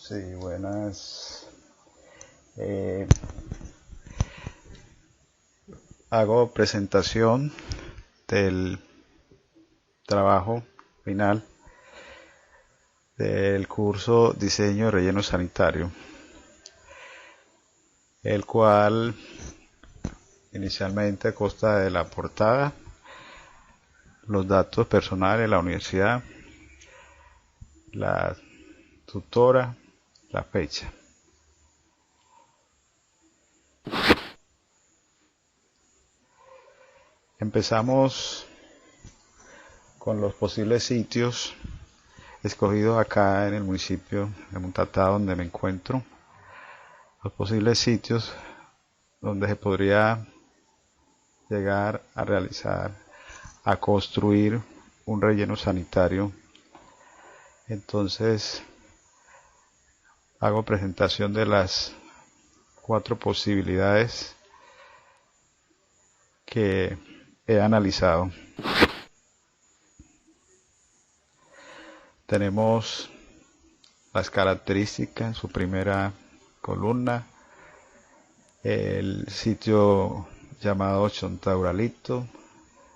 Sí, buenas. Eh, Hago presentación del trabajo final del curso Diseño de Relleno Sanitario, el cual inicialmente consta de la portada, los datos personales de la universidad, la tutora, la fecha. Empezamos con los posibles sitios escogidos acá en el municipio de Montatá, donde me encuentro. Los posibles sitios donde se podría llegar a realizar, a construir un relleno sanitario. Entonces hago presentación de las 4 posibilidades que he analizado. Tenemos las características en su primera columna, el sitio llamado Chontauralito,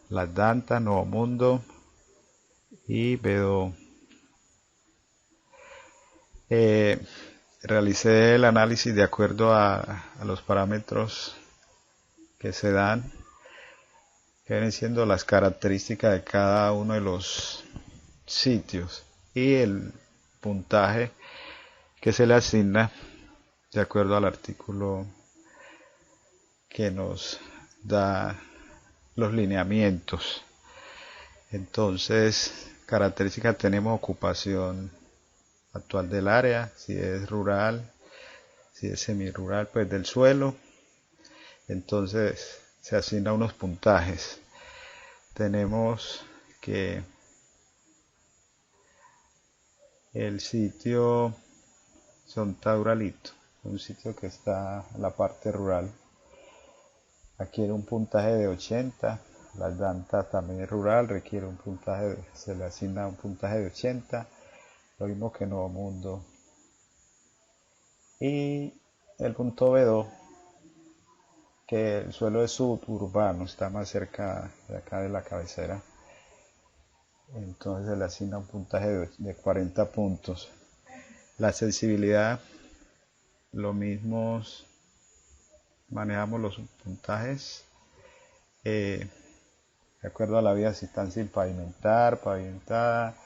Las Dantas, Nuevo Mundo y Bedo. Realicé el análisis de acuerdo a los parámetros que se dan, que vienen siendo las características de cada uno de los sitios y el puntaje que se le asigna de acuerdo al artículo que nos da los lineamientos. Entonces, características, tenemos ocupación actual del área, si es rural, si es semirural, pues del suelo. Entonces se asigna unos puntajes. Tenemos que el sitio Chontauralito, un sitio que está en la parte rural, requiere un puntaje de 80. Las Dantas también es rural, requiere un puntaje, se le asigna un puntaje de 80, lo mismo que Nuevo Mundo. Y el punto B2, que el suelo es suburbano, está más cerca de acá de la cabecera, entonces se le asigna un puntaje de 40 puntos. La accesibilidad, lo mismo, manejamos los puntajes de acuerdo a la vía, si están sin pavimentar, pavimentada.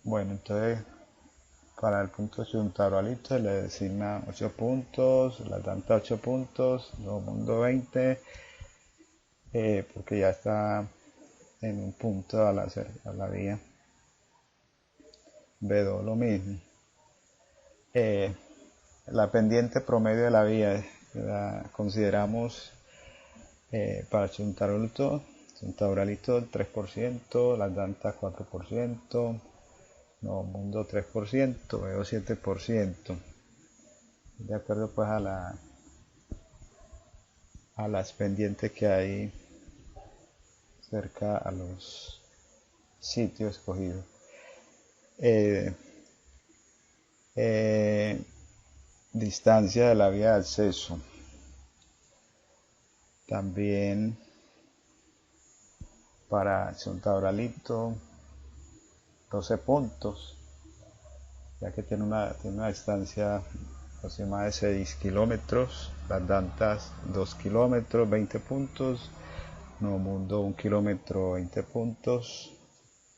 Bueno, entonces para el punto Chontauralito se le designa 8 puntos, Las Dantas 8 puntos, Nuevo Mundo 20, porque ya está en un punto a la vía. Bedo lo mismo. La pendiente promedio de la vía la consideramos para Chontauralito el 3%, Las Dantas 4%, Nuevo Mundo 3%, Bedo 7%. De acuerdo pues a las pendientes que hay cerca a los sitios escogidos. Distancia de la vía de acceso. También para Chontauralito 12 puntos, ya que tiene una distancia aproximada de 6 kilómetros. Las Dantas 2 kilómetros, 20 puntos. Nuevo Mundo 1 kilómetro, 20 puntos.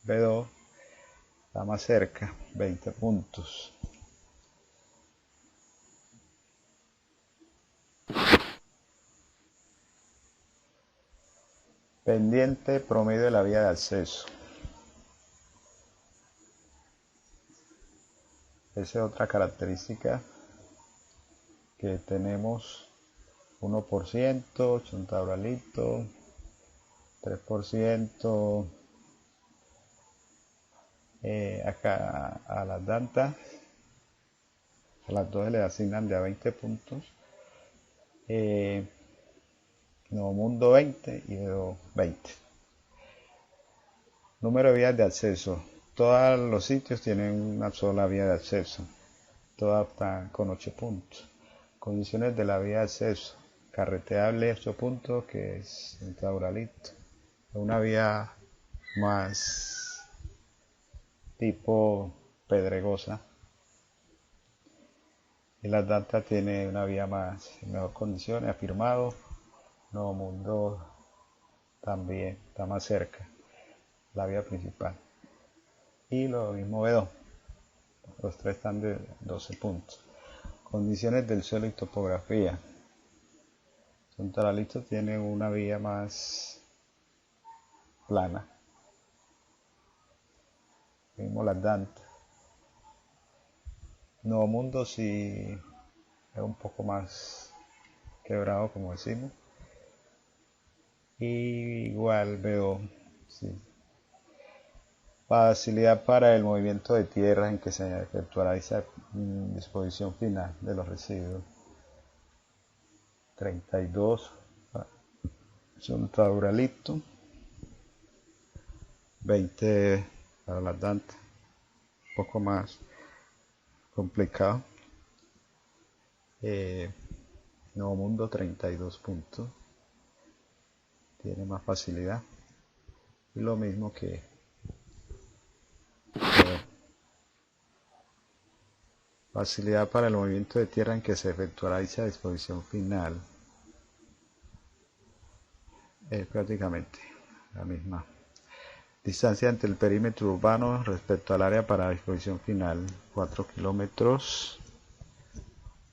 B2 está más cerca, 20 puntos. Pendiente promedio de la vía de acceso. Esa es otra característica que tenemos. 1%, Chontauralito, 3%, acá a Las Dantas, a las dos se le asignan de a 20 puntos, Nuevo Mundo 20 y Bedo 20. Número de vías de acceso. Todos los sitios tienen una sola vía de acceso. toda apta con 8 puntos. Condiciones de la vía de acceso. Carreteable 8 puntos, que es en Tauralito. Una vía más tipo pedregosa. Y la Danta tiene una vía más en mejor condiciones, afirmado. Nuevo Mundo también está más cerca, la vía principal. Y lo mismo Bedo, los tres están de 12 puntos. Condiciones del suelo y topografía. Sontaralito tiene una vía más plana. Mismo la Danta. Nuevo Mundo sí es un poco más quebrado, como decimos. Y igual veo, sí, facilidad para el movimiento de tierra en que se efectuará esa disposición final de los residuos. 32 son Tauralito, 20 para la Danta, un poco más complicado. Nuevo Mundo 32 puntos, tiene más facilidad, y lo mismo que facilidad para el movimiento de tierra en que se efectuará dicha disposición final. Es prácticamente la misma. Distancia entre el perímetro urbano respecto al área para la disposición final, 4 kilómetros.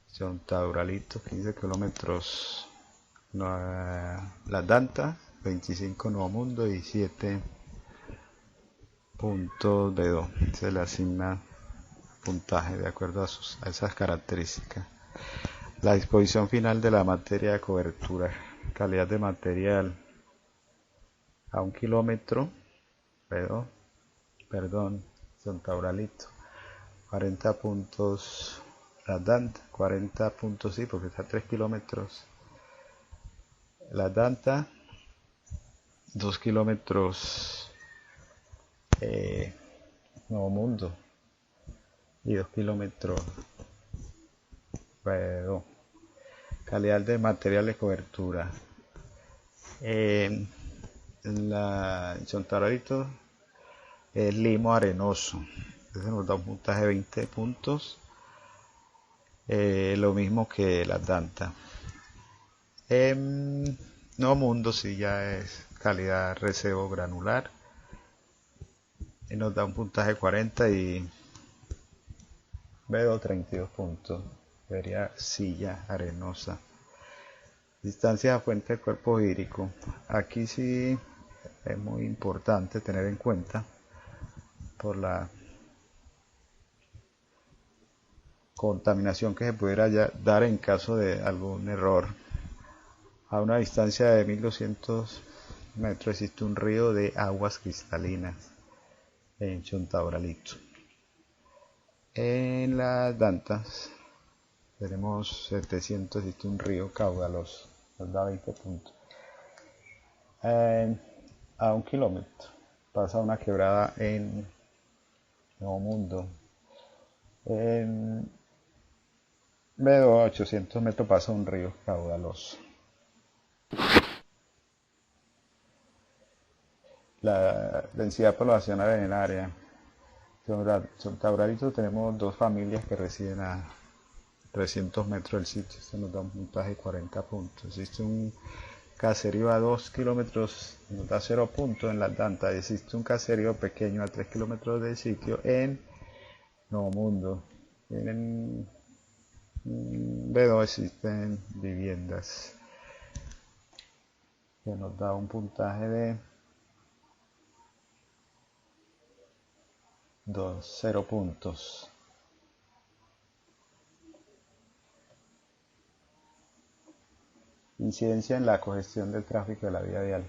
Son Tauralito, 15 kilómetros. La Danta, 25 Nuevo Mundo y 7 puntos de do. Se le asigna puntaje de acuerdo a esas características. La disposición final de la materia de cobertura. Calidad de material a 1 kilómetro. Perdón, Son Tauralito. 40 puntos la Danta, 40 puntos sí, porque está a 3 kilómetros. La Danta, 2 kilómetros Nuevo Mundo y 2 kilómetros calidad de material de cobertura. En Chontararito es limo arenoso, entonces nos da un puntaje de 20 puntos, lo mismo que la Danta. Nuevo Mundo sí ya es calidad recebo granular, y nos da un puntaje de 40 y Bedo 32 puntos, sería silla arenosa. Distancia a fuente de cuerpo hídrico. Aquí sí es muy importante tener en cuenta por la contaminación que se pudiera dar en caso de algún error. A una distancia de 1200 metros existe un río de aguas cristalinas en Chontauralito. En las Dantas tenemos 700, existe un río caudaloso, nos da 20 puntos. A 1 kilómetro pasa una quebrada en Nuevo Mundo. En medio a 800 metros pasa un río caudaloso. La densidad poblacional en el área. En Tauralito tenemos 2 familias que residen a 300 metros del sitio. Esto nos da un puntaje de 40 puntos. Existe un caserío a 2 kilómetros, nos da 0 puntos en la Danta. Existe un caserío pequeño a 3 kilómetros del sitio en Nuevo Mundo. En Bedo existen viviendas, que nos da un puntaje de 0 puntos. Incidencia en la congestión del tráfico de la vía vial.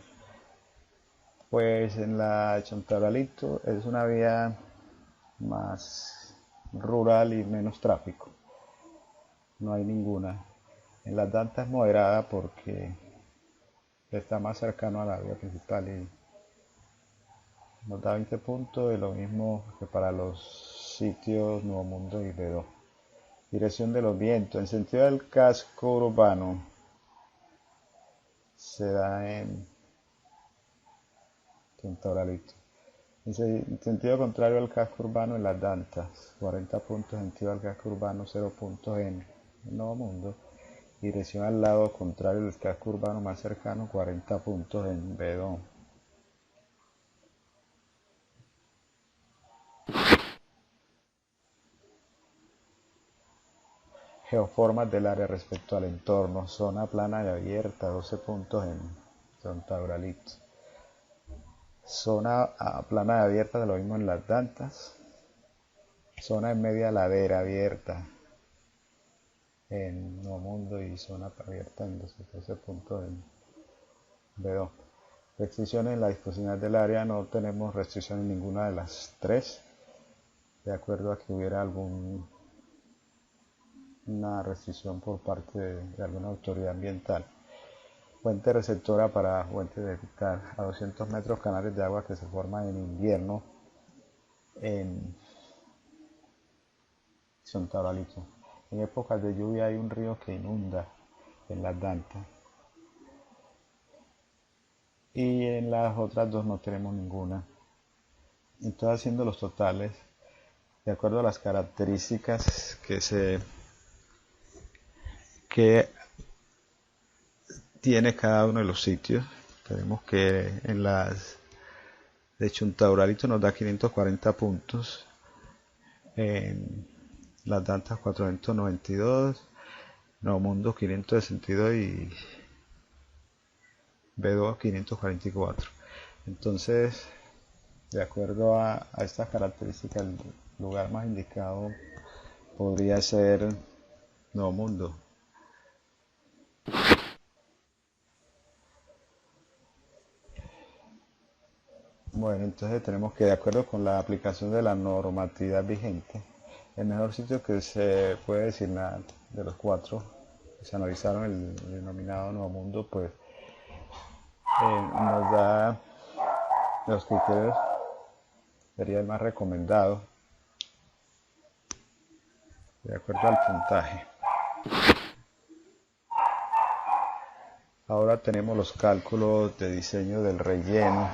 Pues en la Chontaralito es una vía más rural y menos tráfico. No hay ninguna. En la Danta es moderada porque está más cercano a la vía principal y nos da 20 puntos, y lo mismo que para los sitios Nuevo Mundo y Bedo. Dirección de los vientos. En sentido del casco urbano se da en Centauralito. En sentido contrario al casco urbano en las Dantas, 40 puntos. En sentido al casco urbano, 0 puntos en el Nuevo Mundo. Dirección al lado contrario del casco urbano más cercano, 40 puntos en Bedón. Geoformas del área respecto al entorno. Zona plana y abierta, 12 puntos en Centauralito. Zona plana y abierta, de lo mismo en las Dantas. Zona en media ladera abierta en Nuevo Mundo y zona abierta en 12 puntos en B2. Restricciones en la disposición del área. No tenemos restricciones en ninguna de las tres, de acuerdo a que hubiera alguna restricción por parte de alguna autoridad ambiental. Fuente receptora para fuente de evitar a 200 metros canales de agua que se forman en invierno en Centauralito. En épocas de lluvia hay un río que inunda en las Dantas. Y en las otras dos no tenemos ninguna. Entonces, haciendo los totales, de acuerdo a las características que tiene cada uno de los sitios, tenemos que en las de Centauralito nos da 540 puntos, en las Dantas 492, Nuevo Mundo 562 y B2 544. Entonces, de acuerdo a estas características, el lugar más indicado podría ser Nuevo Mundo. Bueno, entonces tenemos que, de acuerdo con la aplicación de la normatividad vigente, el mejor sitio que se puede designar de los cuatro que se analizaron, el denominado Nuevo Mundo, pues nos da los criterios, sería el más recomendado de acuerdo al puntaje. Ahora tenemos los cálculos de diseño del relleno.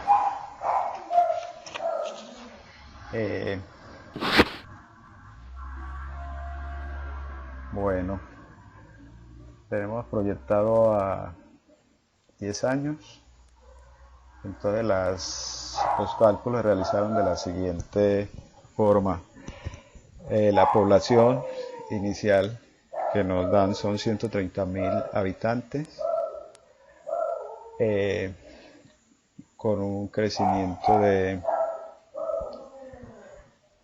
Bueno, tenemos proyectado a 10 años. Entonces los cálculos se realizaron de la siguiente forma. La población inicial que nos dan son 130.000 habitantes, con un crecimiento de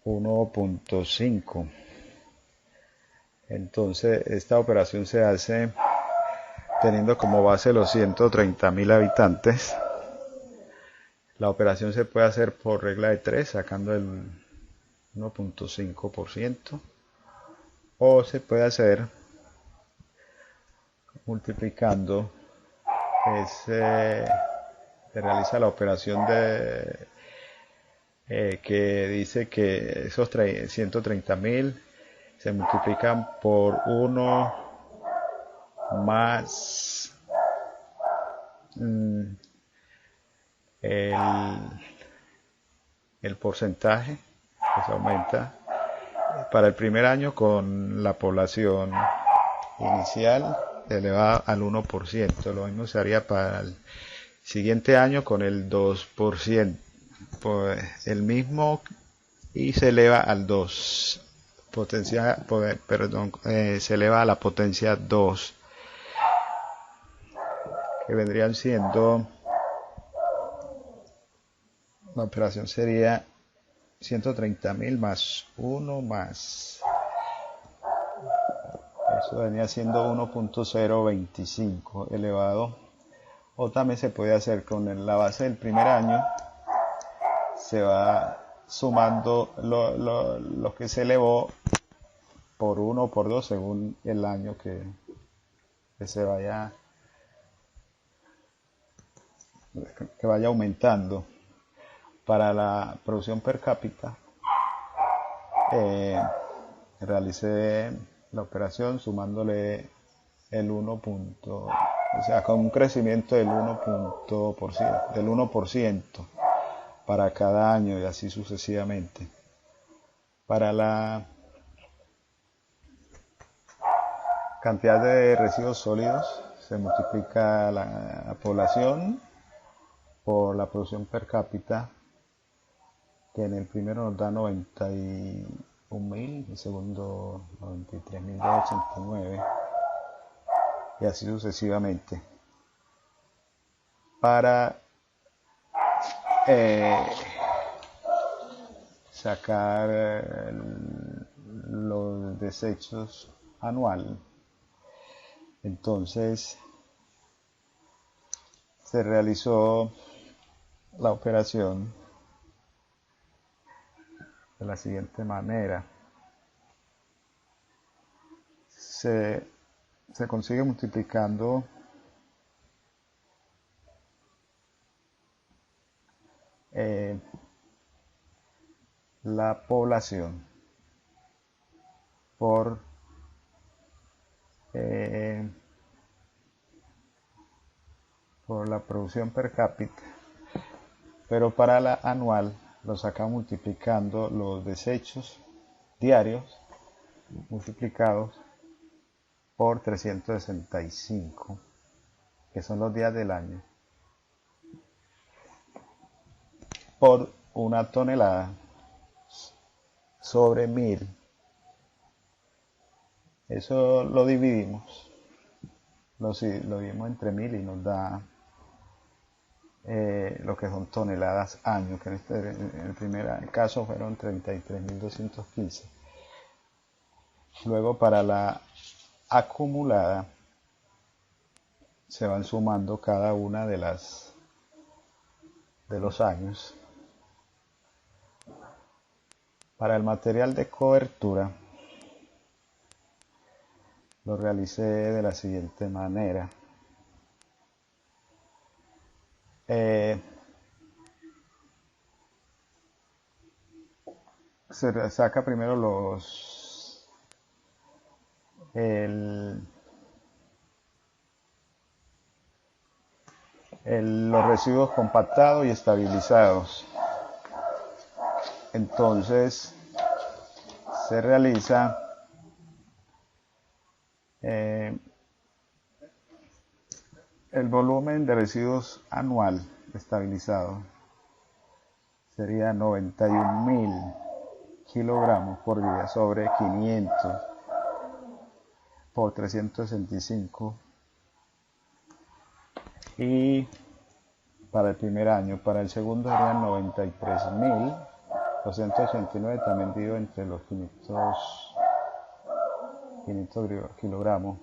1.5. Entonces esta operación se hace teniendo como base los 130.000 habitantes. La operación se puede hacer por regla de 3, sacando el 1.5%, o se puede hacer multiplicando. Se realiza la operación que dice que esos 130.000 se multiplican por 1 más el porcentaje que se aumenta para el primer año con la población inicial elevada al 1%. Lo mismo se haría para el siguiente año con el 2%, pues el mismo, y se eleva al 2, se eleva a la potencia 2, que vendrían siendo, la operación sería 130.000 más 1 más, eso venía siendo 1.025 elevado. O también se puede hacer con la base del primer año, se va sumando lo que se elevó por 1 o por 2 según el año que se vaya aumentando. Para la producción per cápita realicé la operación sumándole el 1 punto, o sea, con un crecimiento del 1% para cada año y así sucesivamente. Para la cantidad de residuos sólidos se multiplica la población por la producción per cápita, que en el primero nos da 91.000, el segundo 93.289 y así sucesivamente. Para sacar los desechos anual, entonces se realizó la operación de la siguiente manera. Se consigue multiplicando la población por la producción per cápita, pero para la anual lo sacamos multiplicando los desechos diarios multiplicados por 365, que son los días del año, por una tonelada sobre 1000. Eso lo dividimos, lo dividimos entre 1000 y nos da lo que son toneladas año, que en el primer caso fueron 33.215. Luego para la acumulada se van sumando cada una de los años. Para el material de cobertura lo realicé de la siguiente manera. Se saca primero los residuos compactados y estabilizados. Entonces se realiza el volumen de residuos anual estabilizado sería 91.000 kilogramos por día sobre 500 por 365. Y para el primer año, para el segundo serían 93.289, también dividido entre los 500 kilogramos.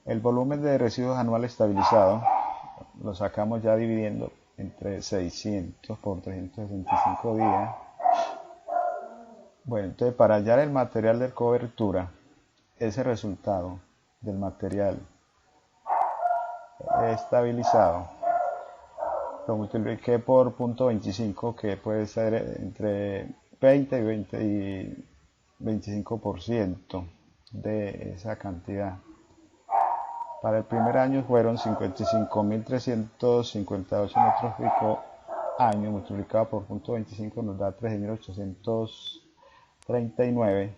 El volumen de residuos anual estabilizado lo sacamos ya dividiendo entre 600 por 365 días. Bueno, entonces para hallar el material de cobertura, ese resultado del material estabilizado, lo multipliqué por 0.25, que puede ser entre 20 y 25% de esa cantidad. Para el primer año fueron 55.358 metros cúbicos año, multiplicado por 0.25 nos da 13.839.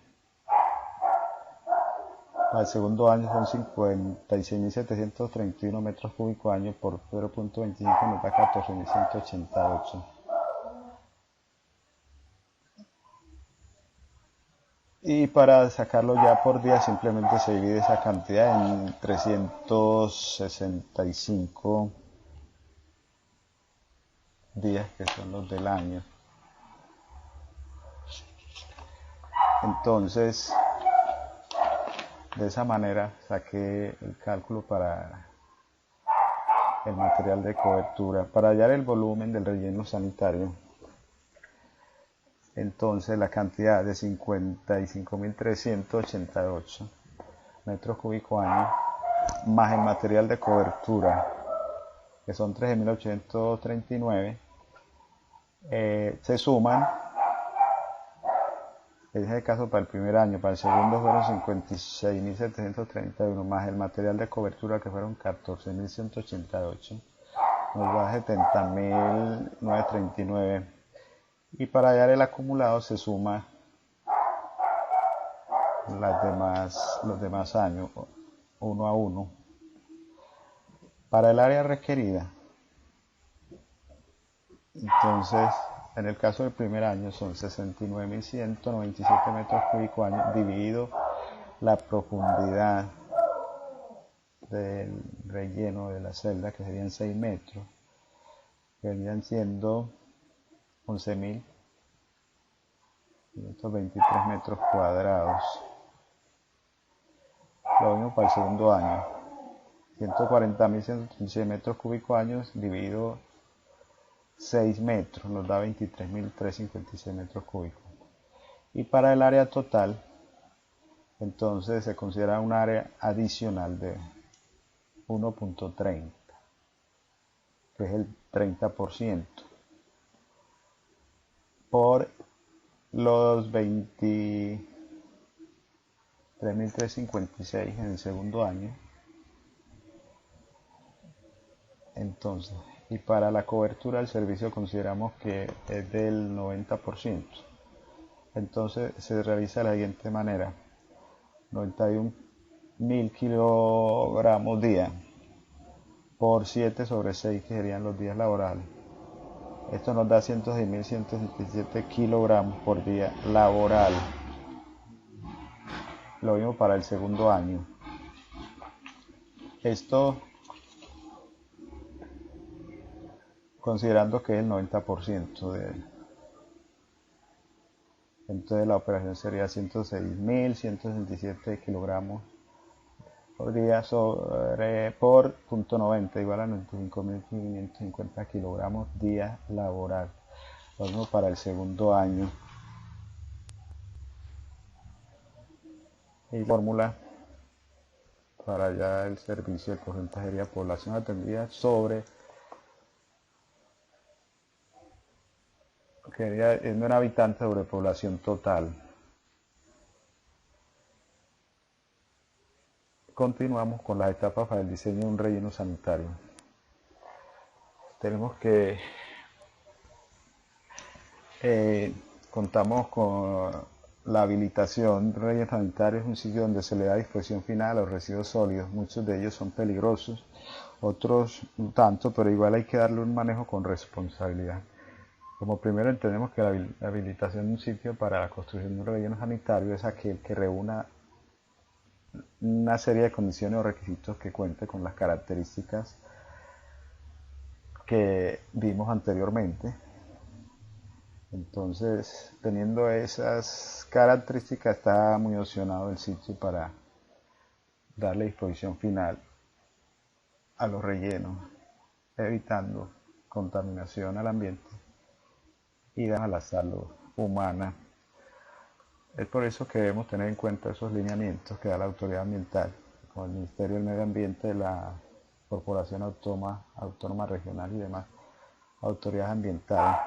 Para el segundo año son 56.731 metros cúbicos año, por 0.25 nos da 14.188. Y para sacarlo ya por día simplemente se divide esa cantidad en 365 días, que son los del año. Entonces, de esa manera saqué el cálculo para el material de cobertura. Para hallar el volumen del relleno sanitario, entonces la cantidad de 55.388 metros cúbicos año más el material de cobertura, que son 13.839, se suman En ese caso para el primer año. Para el segundo fueron 56.731, más el material de cobertura que fueron 14.188, nos da 70.939. Y para hallar el acumulado se suma los demás años, uno a uno. Para el área requerida, entonces, en el caso del primer año son 69.197 metros cúbicos año, dividido la profundidad del relleno de la celda, que serían 6 metros, que vendrían siendo 11.523 metros cuadrados. Lo mismo para el segundo año, 140.136 metros cúbicos años dividido 6 metros, nos da 23.356 metros cúbicos. Y para el área total, entonces se considera un área adicional de 1.30, que es el 30%, por los 23.356 en el segundo año. Entonces, y para la cobertura del servicio consideramos que es del 90%. Entonces se realiza de la siguiente manera: 91.000 kilogramos día por 7 sobre 6, que serían los días laborales. Esto nos da 106.177 kilogramos por día laboral. Lo mismo para el segundo año. Esto considerando que es el 90% entonces la operación sería 106.167 kilogramos por día por .90 igual a 95.550 kilogramos día laboral. Lo mismo para el segundo año. Y fórmula para ya el servicio de porcentaje de población atendida sobre en un habitante sobre población total. Continuamos con las etapas para el diseño de un relleno sanitario. Tenemos que contamos con la habilitación. Un relleno sanitario es un sitio donde se le da disposición final a los residuos sólidos. Muchos de ellos son peligrosos, otros no tanto, pero igual hay que darle un manejo con responsabilidad. Como primero entendemos que la habilitación de un sitio para la construcción de un relleno sanitario es aquel que reúna una serie de condiciones o requisitos que cuente con las características que vimos anteriormente. Entonces, teniendo esas características, está muy opcionado el sitio para darle disposición final a los rellenos, evitando contaminación al ambiente y a la salud humana. Es por eso que debemos tener en cuenta esos lineamientos que da la autoridad ambiental, como el Ministerio del Medio Ambiente, la Corporación Autónoma Regional y demás autoridades ambientales.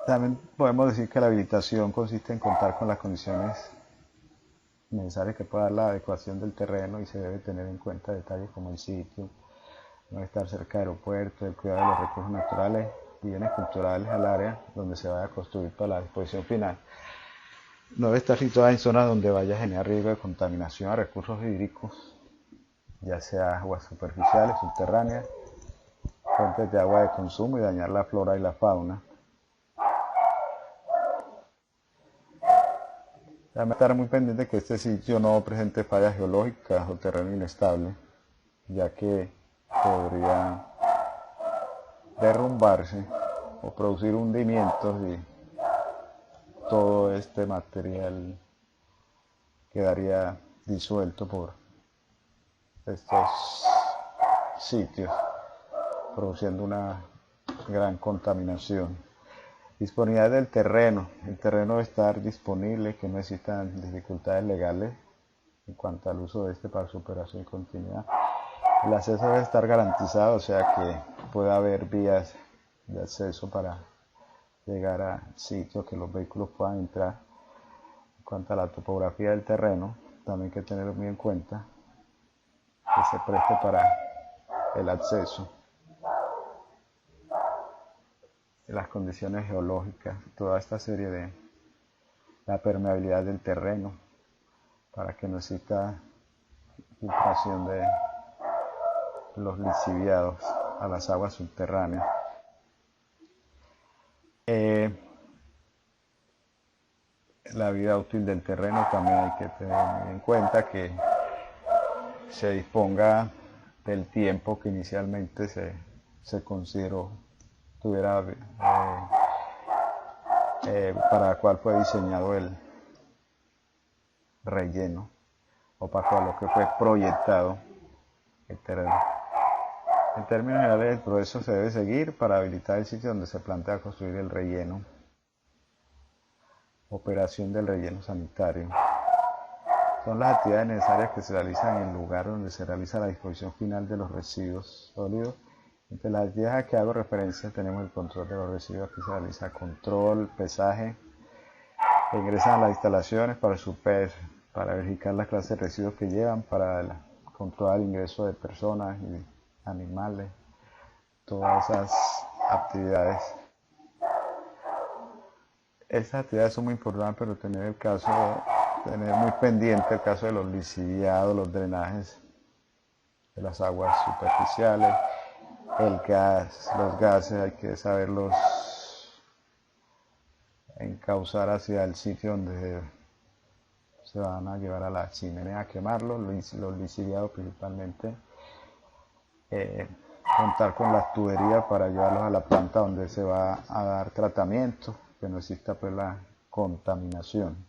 También podemos decir que la habilitación consiste en contar con las condiciones necesarias que pueda dar la adecuación del terreno, y se debe tener en cuenta detalles como el sitio, no estar cerca de aeropuertos, el cuidado de los recursos naturales y bienes culturales al área donde se vaya a construir para la disposición final. No debe estar situada en zonas donde vaya a generar riesgo de contaminación a recursos hídricos, ya sea aguas superficiales, subterráneas, fuentes de agua de consumo, y dañar la flora y la fauna. Debe estar muy pendiente que este sitio no presente fallas geológicas o terreno inestable, ya que podría derrumbarse o producir hundimientos y todo este material quedaría disuelto por estos sitios, produciendo una gran contaminación. Disponibilidad del terreno. El terreno debe estar disponible, que no existan dificultades legales en cuanto al uso de este para su operación y continuidad. El acceso debe estar garantizado, o sea que pueda haber vías de acceso para llegar a sitios que los vehículos puedan entrar. En cuanto a la topografía del terreno, también hay que tenerlo muy en cuenta, que se preste para el acceso, las condiciones geológicas, toda esta serie de la permeabilidad del terreno, para que no exista filtración de los lixiviados a las aguas subterráneas. La vida útil del terreno también hay que tener en cuenta, que se disponga del tiempo que inicialmente se consideró tuviera para cuál fue diseñado el relleno, o para lo que fue proyectado el terreno. En términos generales, el proceso se debe seguir para habilitar el sitio donde se plantea construir el relleno. Operación del relleno sanitario. Son las actividades necesarias que se realizan en el lugar donde se realiza la disposición final de los residuos sólidos. Entre las actividades a que hago referencia tenemos el control de los residuos. Aquí se realiza control, pesaje, que ingresan a las instalaciones para su peso, para verificar las clases de residuos que llevan, para controlar el ingreso de personas y animales, todas esas actividades. Estas actividades son muy importantes, pero tener muy pendiente el caso de los lixiviados, los drenajes de las aguas superficiales, el gas, los gases, hay que saberlos encauzar hacia el sitio donde se van a llevar a la chimenea a quemarlos, los lixiviados principalmente. Contar con las tuberías para llevarlos a la planta donde se va a dar tratamiento, que no exista pues la contaminación.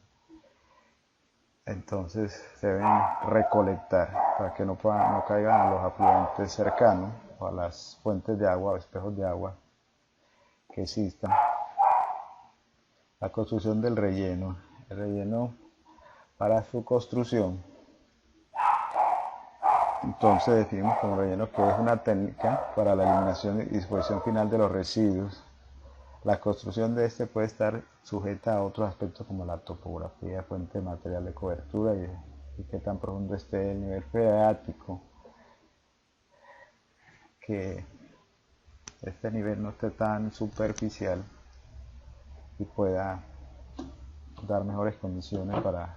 Entonces se deben recolectar para que no caigan a los afluentes cercanos o a las fuentes de agua o espejos de agua que existan. La construcción del relleno. El relleno, para su construcción, entonces definimos como relleno que es una técnica para la eliminación y disposición final de los residuos. La construcción de este puede estar sujeta a otros aspectos como la topografía, fuente de material de cobertura y qué tan profundo esté el nivel freático, que este nivel no esté tan superficial y pueda dar mejores condiciones para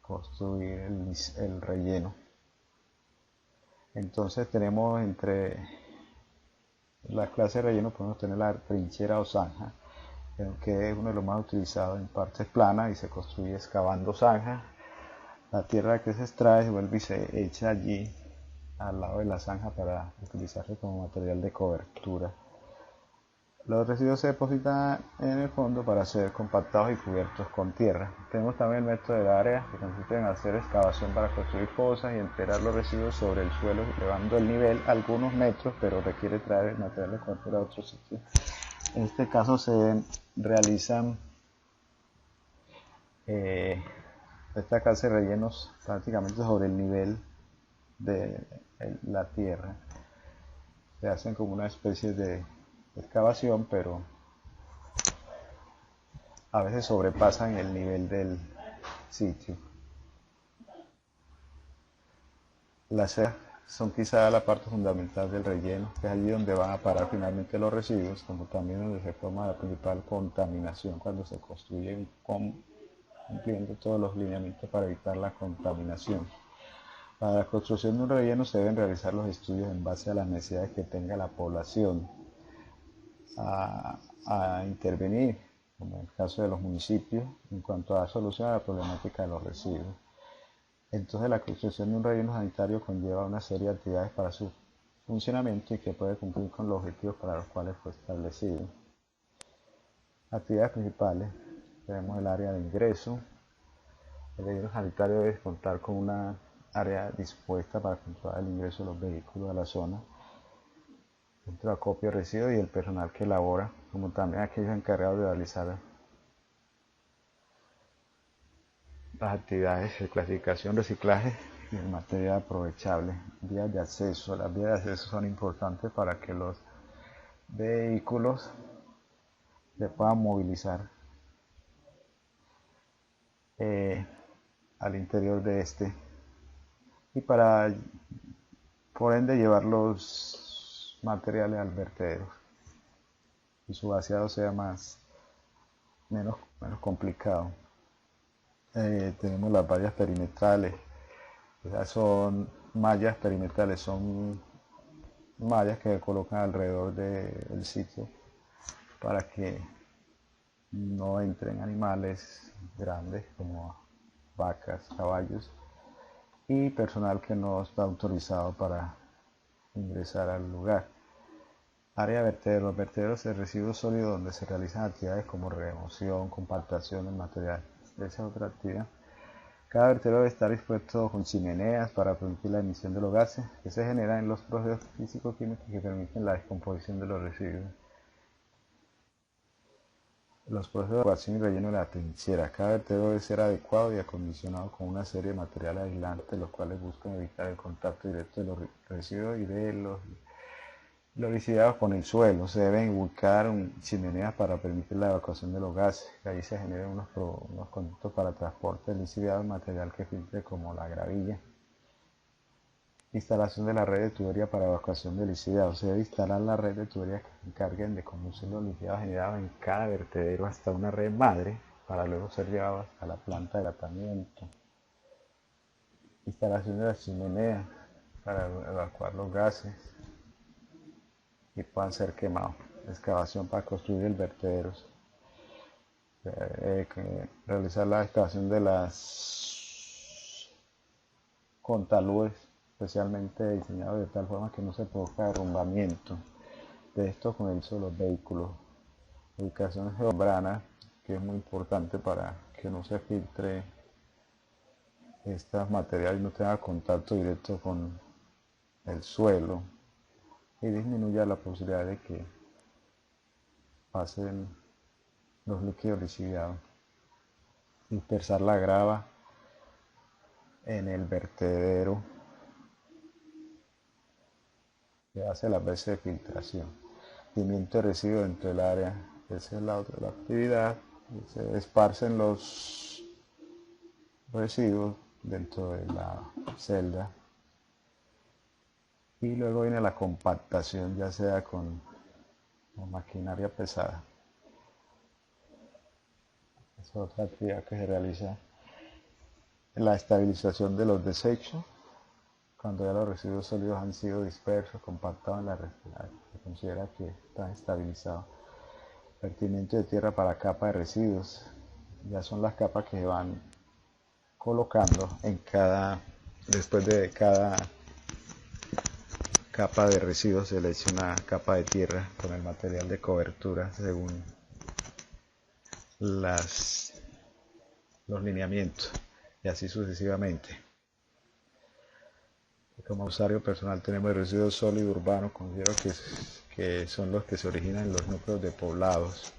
construir el relleno. Entonces tenemos entre la clase de relleno, podemos tener la trinchera o zanja, que es uno de los más utilizados en partes planas y se construye excavando zanja. La tierra que se extrae se vuelve y se echa allí al lado de la zanja para utilizarse como material de cobertura. Los residuos se depositan en el fondo para ser compactados y cubiertos con tierra. Tenemos también el método de área, que consiste en hacer excavación para construir fosas y enterrar los residuos sobre el suelo, elevando el nivel algunos metros, pero requiere traer el material de cobertura a otro sitio. En este caso se realizan esta clase de rellenos prácticamente sobre el nivel de la tierra. Se hacen como una especie de excavación, pero a veces sobrepasan el nivel del sitio. Las ceras son quizá la parte fundamental del relleno, que es allí donde van a parar finalmente los residuos, como también donde se forma la principal contaminación cuando se construye cumpliendo todos los lineamientos para evitar la contaminación. Para la construcción de un relleno se deben realizar los estudios en base a las necesidades que tenga la población a intervenir, como en el caso de los municipios, en cuanto a dar solución a la problemática de los residuos. Entonces la construcción de un relleno sanitario conlleva una serie de actividades para su funcionamiento y que puede cumplir con los objetivos para los cuales fue establecido. Actividades principales. Tenemos el área de ingreso. El relleno sanitario debe contar con una área dispuesta para controlar el ingreso de los vehículos a la zona, el acopio de residuos y el personal que elabora, como también aquellos encargados de realizar las actividades de clasificación, reciclaje y el material aprovechable. Vías de acceso. Las vías de acceso son importantes para que los vehículos le puedan movilizar al interior de este y para por ende llevar los materiales al vertedero y su vaciado sea menos complicado. Tenemos las vallas perimetrales. Esas son mallas perimetrales, son mallas que se colocan alrededor del sitio para que no entren animales grandes como vacas, caballos y personal que no está autorizado para ingresar al lugar. Área vertedero. Los vertederos de residuos sólidos donde se realizan actividades como remoción, compactación del material. Esa es otra actividad. Cada vertedero debe estar dispuesto con chimeneas para permitir la emisión de los gases que se generan en los procesos físico-químicos que permiten la descomposición de los residuos. Los procesos de evacuación y relleno de la trinchera. Cada vertedero debe ser adecuado y acondicionado con una serie de materiales aislantes, los cuales buscan evitar el contacto directo de los residuos y de los licidados con el suelo. Se deben ubicar chimeneas para permitir la evacuación de los gases. Allí se generan unos conductos para transporte de licidados, material que filtre como la gravilla. Instalación de la red de tubería para evacuación de licidados. Se debe instalar la red de tuberías que se encarguen de conducir los licidados generados en cada vertedero hasta una red madre para luego ser llevados a la planta de tratamiento. Instalación de las chimeneas para evacuar los gases y puedan ser quemados. Excavación para construir el vertedero. Realizar la excavación de las contaludes especialmente diseñados de tal forma que no se produzca derrumbamiento de estos con el uso de los vehículos. Ubicación geomembrana, que es muy importante para que no se filtre estos materiales y no tenga contacto directo con el suelo y disminuya la posibilidad de que pasen los líquidos licidados. Dispersar la grava en el vertedero que hace las veces de filtración. Pimiento de residuos dentro del área. Esa es la otra actividad. Se esparcen los residuos dentro de la celda. Y luego viene la compactación, ya sea con maquinaria pesada. Es otra actividad que se realiza. La estabilización de los desechos. Cuando ya los residuos sólidos han sido dispersos, compactados en la red, se considera que están estabilizados. Vertimiento de tierra para capa de residuos. Ya son las capas que se van colocando después de cada capa de residuos se le echa una capa de tierra con el material de cobertura según los lineamientos y así sucesivamente. Como usuario personal tenemos residuos sólidos urbanos, considero que son los que se originan en los núcleos de poblados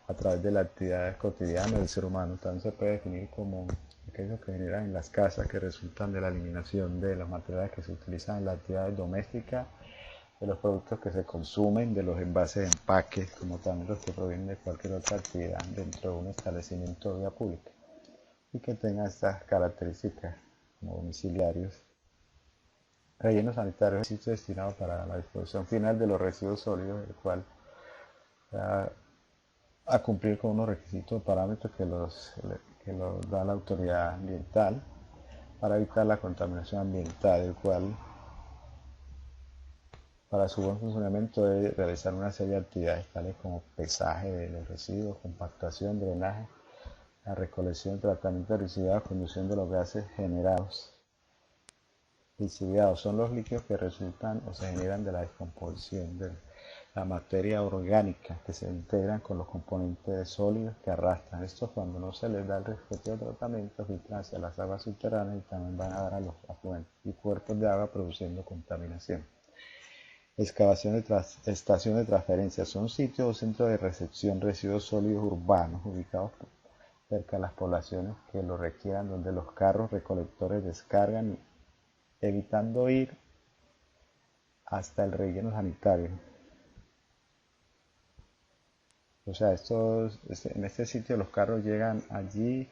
a través de las actividades cotidianas del ser humano. También se puede definir como aquellos que generan en las casas que resultan de la eliminación de los materiales que se utilizan en las actividades domésticas, de los productos que se consumen, de los envases de empaques, como también los que provienen de cualquier otra actividad dentro de un establecimiento de vía pública y que tengan estas características como domiciliarios. Relleno sanitario es un sitio destinado para la disposición final de los residuos sólidos, el cual va a cumplir con unos requisitos o parámetros que los da la autoridad ambiental para evitar la contaminación ambiental, el cual para su buen funcionamiento debe realizar una serie de actividades tales como pesaje de los residuos, compactación, drenaje, la recolección, tratamiento de residuos, conducción de los gases generados. Lixiviados son los líquidos que resultan o se generan de la descomposición de la materia orgánica que se integran con los componentes sólidos que arrastran. Estos, cuando no se les da el respectivo tratamiento, filtran hacia las aguas subterráneas y también van a dar a los afluentes y cuerpos de agua produciendo contaminación. Excavación de estación de transferencia son sitios o centros de recepción de residuos sólidos urbanos ubicados cerca de las poblaciones que lo requieran, donde los carros recolectores descargan evitando ir hasta el relleno sanitario. O sea, en este sitio los carros llegan allí,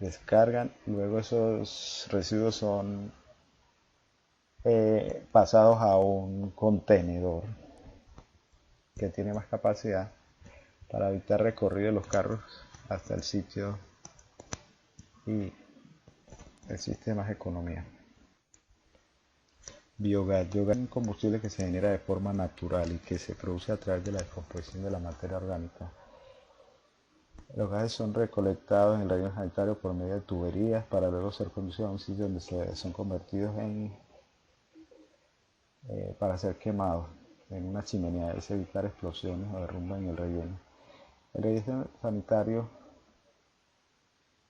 descargan, luego esos residuos son pasados a un contenedor que tiene más capacidad para evitar recorrido de los carros hasta el sitio y existe más economía. Biogás. Biogás es un combustible que se genera de forma natural y que se produce a través de la descomposición de la materia orgánica. Los gases son recolectados en el relleno sanitario por medio de tuberías para luego ser conducidos a un sitio donde son convertidos para ser quemados en una chimenea. Es evitar explosiones o derrumbes en el relleno. El relleno sanitario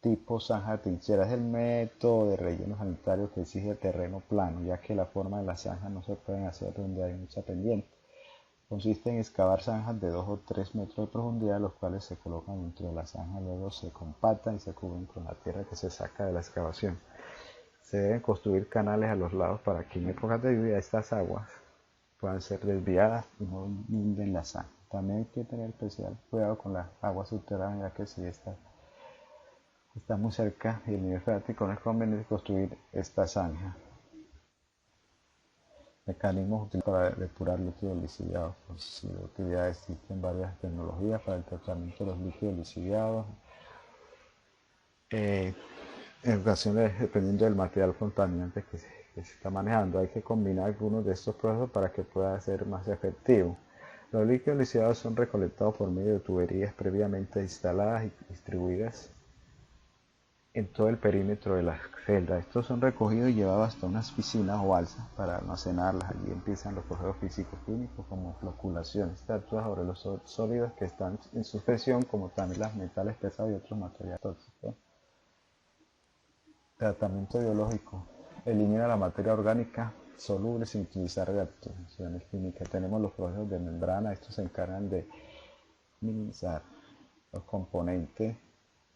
tipo zanja de trinchera es el método de relleno sanitario que exige terreno plano, ya que la forma de las zanjas no se pueden hacer donde hay mucha pendiente. Consiste en excavar zanjas de 2 o 3 metros de profundidad, los cuales se colocan dentro de la zanja, luego se compactan y se cubren con la tierra que se saca de la excavación. Se deben construir canales a los lados para que en épocas de lluvia estas aguas puedan ser desviadas y no inunden la zanja. También hay que tener especial cuidado con las aguas subterráneas, ya que si estas está muy cerca y el nivel freático no es conveniente construir esta zanja. Mecanismos útiles para depurar líquidos lixiviados. Utilidades. Existen varias tecnologías para el tratamiento de los líquidos lixiviados. En ocasiones, dependiendo del material contaminante que se está manejando, hay que combinar algunos de estos procesos para que pueda ser más efectivo. Los líquidos lixiviados son recolectados por medio de tuberías previamente instaladas y distribuidas en todo el perímetro de la celda. Estos son recogidos y llevados hasta unas piscinas o balsas para almacenarlas. Allí empiezan los procesos físico-químicos como floculación. Esta actúa sobre los sólidos que están en suspensión, como también los metales pesados y otros materiales tóxicos. Tratamiento biológico. Elimina la materia orgánica soluble sin utilizar reacciones químicas. Tenemos los procesos de membrana. Estos se encargan de minimizar los componentes,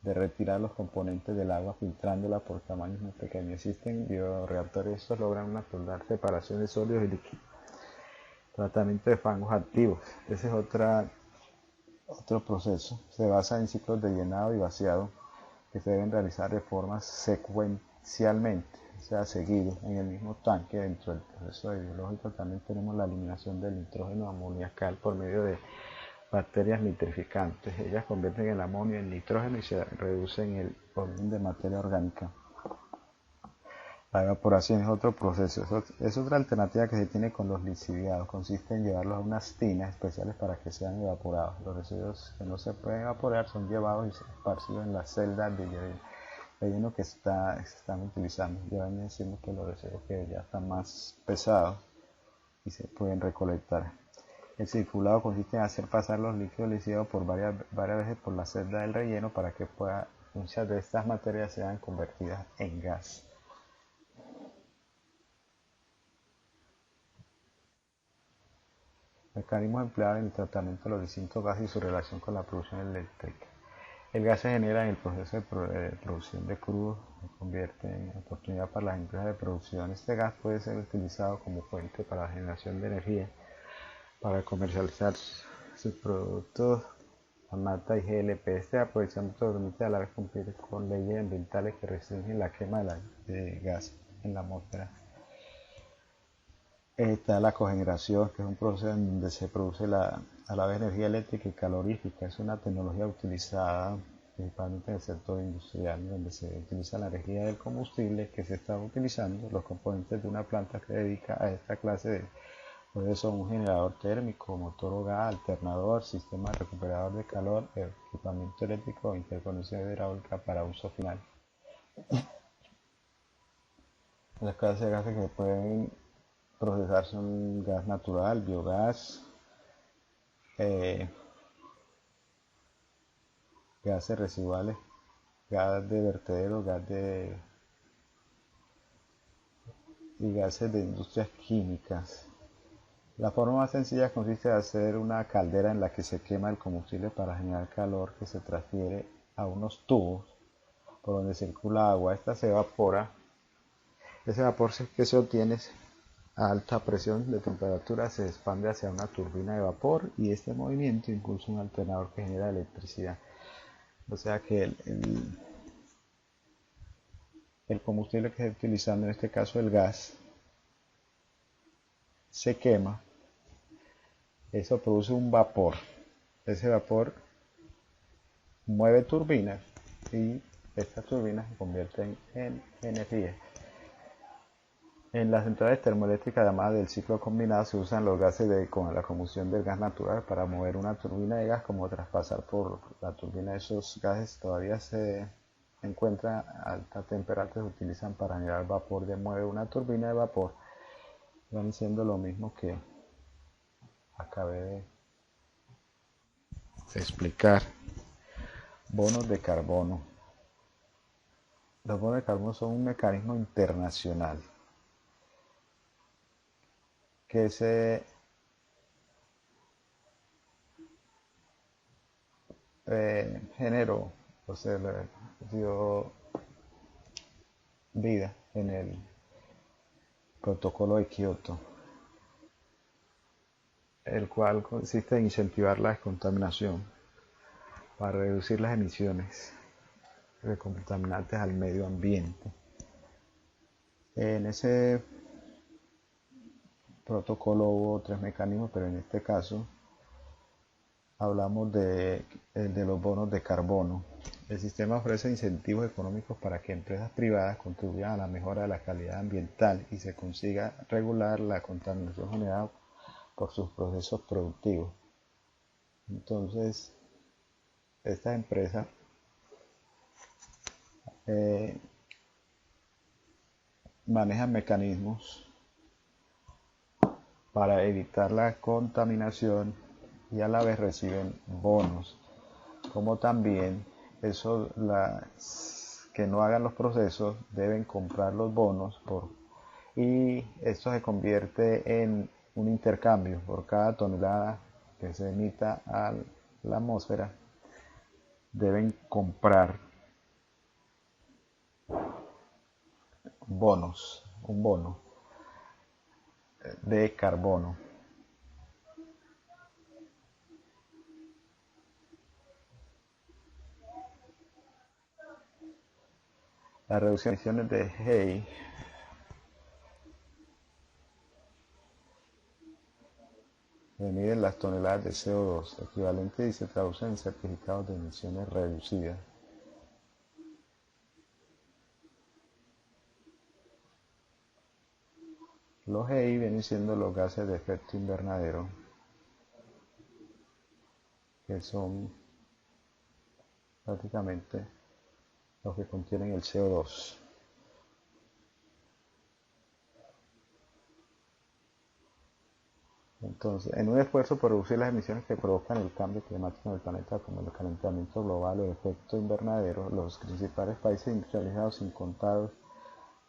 de retirar los componentes del agua filtrándola por tamaños muy pequeños. Existen bioreactores, estos logran una total separación de sólidos y líquidos. Tratamiento de fangos activos, ese es otro proceso. Se basa en ciclos de llenado y vaciado que se deben realizar de forma secuencialmente, o sea, seguido en el mismo tanque. Dentro del proceso biológico también tenemos la eliminación del nitrógeno amoniacal por medio de bacterias nitrificantes. Ellas convierten el amonio en nitrógeno y se reducen el volumen de materia orgánica. La evaporación es otro proceso. Es otra alternativa que se tiene con los lixiviados. Consiste en llevarlos a unas tinas especiales para que sean evaporados. Los residuos que no se pueden evaporar son llevados y esparcidos en las celdas de relleno que se están utilizando. Ya van diciendo que los residuos que ya están más pesados y se pueden recolectar. El circulado consiste en hacer pasar los líquidos lixiviados por varias veces por la celda del relleno para que muchas de estas materias sean convertidas en gas. Mecanismos empleados en el tratamiento de los distintos gases y su relación con la producción eléctrica. El gas se genera en el proceso de producción de crudo, se convierte en oportunidad para las empresas de producción. Este gas puede ser utilizado como fuente para la generación de energía, para comercializar sus productos AMATA y GLP. Este aprovechamiento permite a la vez cumplir con leyes ambientales que restringen la quema de gas en la atmósfera. Está la cogeneración, que es un proceso en donde se produce a la vez energía eléctrica y calorífica. Es una tecnología utilizada principalmente en el sector industrial, donde se utiliza la energía del combustible que se está utilizando, los componentes de una planta que dedica a esta clase de procesos, un generador térmico, motor o gas, alternador, sistema recuperador de calor, equipamiento eléctrico o interconexión hidráulica para uso final. Las clases de gases que se pueden procesar son gas natural, biogás, gases residuales, gas de vertedero, y gases de industrias químicas. La forma más sencilla consiste en hacer una caldera en la que se quema el combustible para generar calor que se transfiere a unos tubos por donde circula agua. Esta se evapora. Ese vapor que se obtiene a alta presión de temperatura se expande hacia una turbina de vapor y este movimiento impulsa un alternador que genera electricidad. O sea que el combustible que se está utilizando, en este caso el gas, se quema, eso produce un vapor. Ese vapor mueve turbinas y estas turbinas se convierten en energía. En las centrales termoeléctricas llamadas del ciclo combinado se usan los gases con la combustión del gas natural para mover una turbina de gas, como traspasar por la turbina. Esos gases todavía se encuentran a alta temperatura, se utilizan para generar vapor de mueve una turbina de vapor. Van siendo lo mismo que acabé de explicar. Bonos de carbono. Los bonos de carbono son un mecanismo internacional que se generó, o sea, le dio vida en el protocolo de Kioto, el cual consiste en incentivar la descontaminación para reducir las emisiones de contaminantes al medio ambiente. En ese protocolo hubo tres mecanismos, pero en este caso hablamos de los bonos de carbono. El sistema ofrece incentivos económicos para que empresas privadas contribuyan a la mejora de la calidad ambiental y se consiga regular la contaminación generada por sus procesos productivos. Entonces, estas empresas manejan mecanismos para evitar la contaminación y a la vez reciben bonos, como también que no hagan los procesos deben comprar los bonos y esto se convierte en un intercambio. Por cada tonelada que se emita a la atmósfera deben comprar un bono de carbono. La reducción de emisiones de Hey se miden las toneladas de CO2 equivalentes y se traducen en certificados de emisiones reducidas. Los GI vienen siendo los gases de efecto invernadero, que son prácticamente los que contienen el CO2. Entonces, en un esfuerzo por reducir las emisiones que provocan el cambio climático en el planeta, como el calentamiento global o el efecto invernadero, los principales países industrializados, sin contados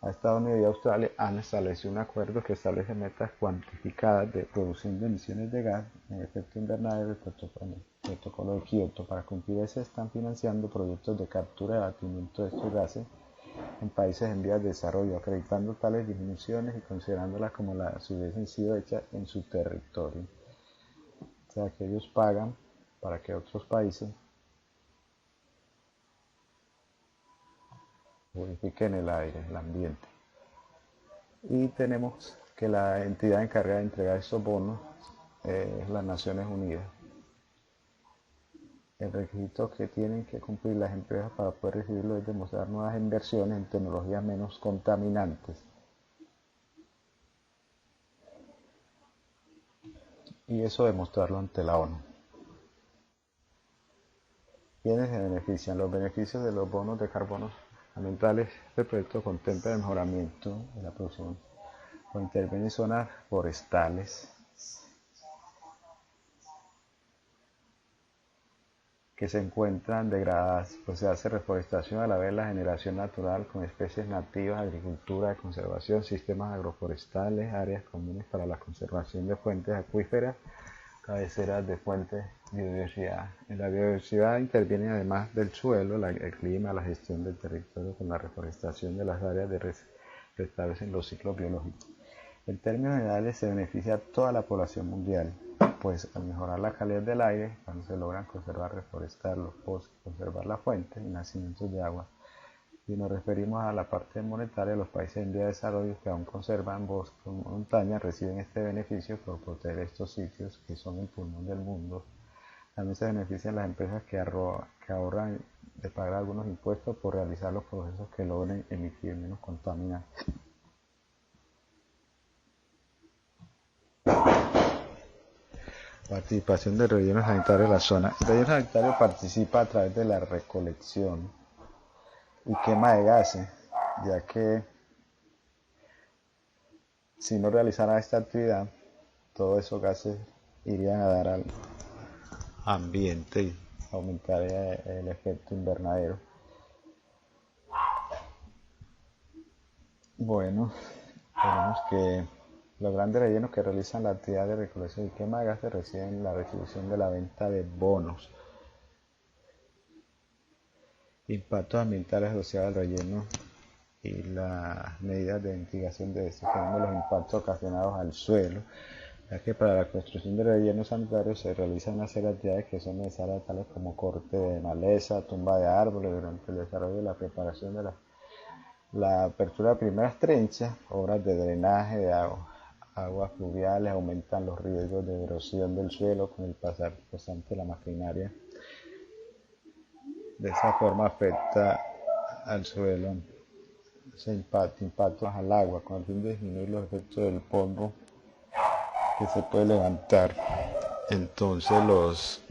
a Estados Unidos y Australia, han establecido un acuerdo que establece metas cuantificadas de reducción de emisiones de gas en efecto invernadero, el protocolo de Kioto. Para cumplir ese están financiando proyectos de captura y abatimiento de estos gases en países en vías de desarrollo, acreditando tales disminuciones y considerándolas como si hubiesen sido hechas en su territorio. O sea que ellos pagan para que otros países purifiquen el aire, el ambiente. Y tenemos que la entidad encargada de entregar estos bonos es las Naciones Unidas. El requisito que tienen que cumplir las empresas para poder recibirlo es demostrar nuevas inversiones en tecnologías menos contaminantes. Y eso demostrarlo ante la ONU. ¿Quiénes se benefician? Los beneficios de los bonos de carbono ambientales. Este proyecto contempla el mejoramiento de la producción o interviene en zonas forestales que se encuentran degradadas, pues se hace reforestación a la vez la generación natural con especies nativas, agricultura de conservación, sistemas agroforestales, áreas comunes para la conservación de fuentes acuíferas, cabeceras de fuentes, biodiversidad. En la biodiversidad interviene además del suelo, el clima, la gestión del territorio con la reforestación de las áreas de restablecen los ciclos biológicos. En términos generales se beneficia a toda la población mundial, pues al mejorar la calidad del aire, cuando se logran conservar, reforestar los bosques, conservar la fuente y nacimientos de agua. Si nos referimos a la parte monetaria, los países en vía de desarrollo que aún conservan bosques o montañas reciben este beneficio por proteger estos sitios que son el pulmón del mundo. También se benefician las empresas que ahorran de pagar algunos impuestos por realizar los procesos que logren emitir menos contaminantes. Participación del relleno sanitario en la zona. El relleno sanitario participa a través de la recolección y quema de gases, ya que si no realizara esta actividad, todos esos gases irían a dar al ambiente y aumentaría el efecto invernadero. Bueno, tenemos que los grandes rellenos que realizan la actividad de recolección y quema de gases reciben la retribución de la venta de bonos. Impactos ambientales asociados al relleno y las medidas de mitigación de estos. Tenemos los impactos ocasionados al suelo, ya que para la construcción de rellenos sanitarios se realizan una serie de actividades que son necesarias, tales como corte de maleza, tumba de árboles durante el desarrollo y la preparación de la apertura de primeras trenchas, obras de drenaje de aguas fluviales, aumentan los riesgos de erosión del suelo con el pasar constante de la maquinaria. De esa forma afecta al suelo, ese impactos al agua con el fin de disminuir los efectos del polvo que se puede levantar. Entonces los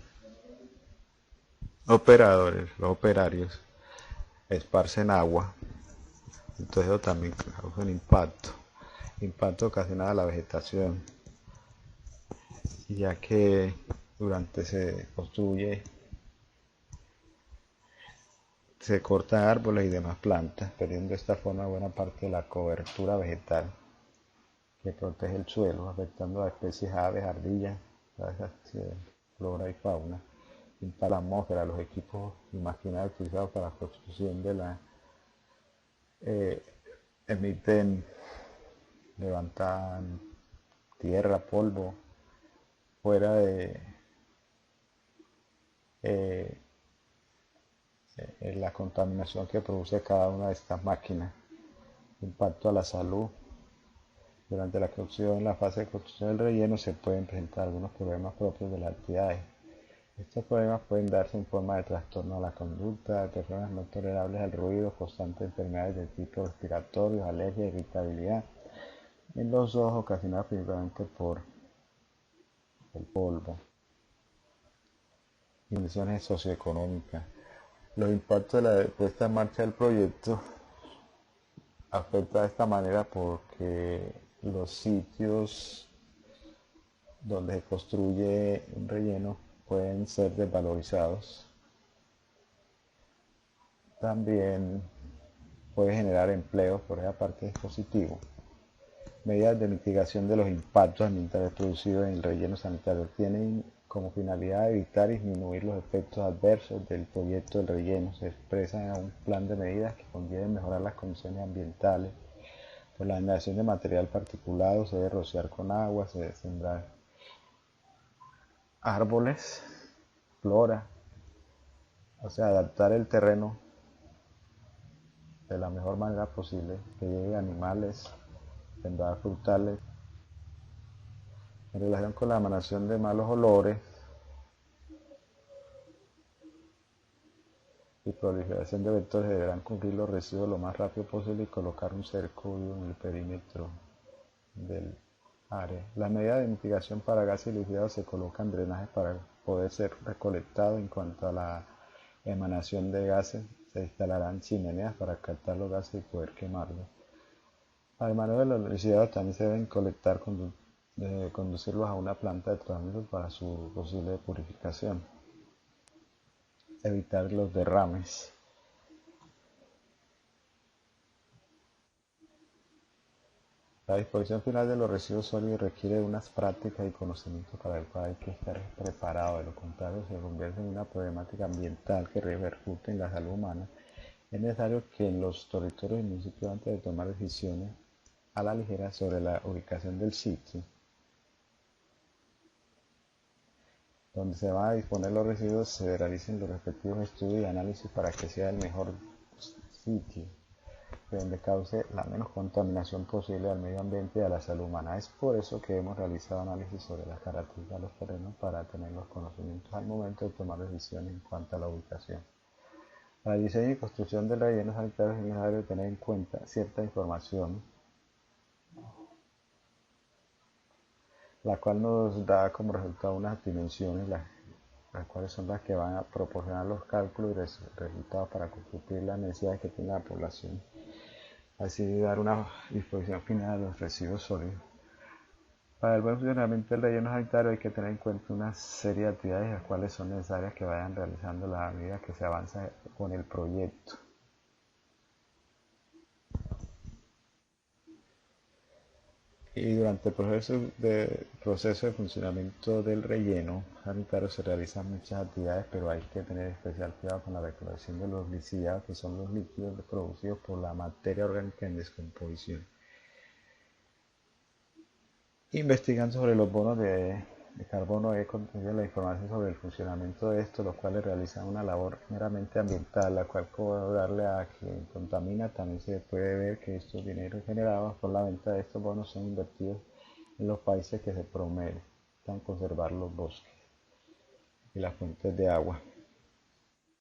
operarios esparcen agua, entonces eso también causa un impacto ocasionado a la vegetación, ya que durante se construye, se cortan árboles y demás plantas, perdiendo de esta forma buena parte de la cobertura vegetal que protege el suelo, afectando a especies aves, ardillas, flora y fauna. Impacta la atmósfera, los equipos y maquinarias utilizados para la construcción de la emiten, levantan tierra, polvo, fuera de eh, la contaminación que produce cada una de estas máquinas. Impacto a la salud. Durante la construcción, en la fase de construcción del relleno, se pueden presentar algunos problemas propios de las actividades. Estos problemas pueden darse en forma de trastorno a la conducta, de personas no tolerables al ruido, constantes enfermedades de tipo respiratorio, alergia, irritabilidad en los ojos, ocasionadas principalmente por el polvo. Condiciones socioeconómicas. Los impactos de la puesta en marcha del proyecto afecta de esta manera porque los sitios donde se construye un relleno pueden ser desvalorizados. También puede generar empleo, por esa parte es positivo. Medidas de mitigación de los impactos ambientales producidos en el relleno sanitario tienen como finalidad evitar y disminuir los efectos adversos del proyecto del relleno. Se expresan en un plan de medidas que conviene mejorar las condiciones ambientales. Por la generación de material particulado se debe rociar con agua, se debe sembrar árboles, flora, o sea, adaptar el terreno de la mejor manera posible, que lleguen animales, sembrar frutales. En relación con la emanación de malos olores y proliferación de vectores, deberán cubrir los residuos lo más rápido posible y colocar un cerco en el perímetro del área. Las medidas de mitigación para gases lixiviados se colocan drenajes para poder ser recolectados. En cuanto a la emanación de gases, se instalarán chimeneas para captar los gases y poder quemarlos. Además de los lixiviados también se deben colectar, conducirlos a una planta de tratamiento para su posible purificación. Evitar los derrames. La disposición final de los residuos sólidos requiere unas prácticas y conocimientos para el cual hay que estar preparado. De lo contrario, se convierte en una problemática ambiental que repercute en la salud humana. Es necesario que en los territorios y municipios, antes de tomar decisiones, a la ligera sobre la ubicación del sitio donde se van a disponer los residuos. Se realicen los respectivos estudios y análisis para que sea el mejor sitio donde cause la menos contaminación posible al medio ambiente y a la salud humana. Es por eso que hemos realizado análisis sobre las características de los terrenos para tener los conocimientos al momento de tomar decisiones en cuanto a la ubicación. Para el diseño y construcción del relleno sanitario es necesario tener en cuenta cierta información, la cual nos da como resultado unas dimensiones, las cuales son las que van a proporcionar los cálculos y resultados para cumplir las necesidades que tiene la población, así dar una disposición final de los residuos sólidos. Para el buen funcionamiento del relleno sanitario hay que tener en cuenta una serie de actividades las cuales son necesarias que vayan realizando a la medida que se avanza con el proyecto. Y durante el proceso de funcionamiento del relleno sanitario se realizan muchas actividades, pero hay que tener especial cuidado con la recolección de los lisiados, que son los líquidos producidos por la materia orgánica en descomposición. Investigando sobre los bonos de carbono he conseguido la información sobre el funcionamiento de estos, los cuales realizan una labor meramente ambiental, la cual cobrarle a quien contamina. También se puede ver que estos dineros generados por la venta de estos bonos son invertidos en los países que se prometan conservar los bosques y las fuentes de agua.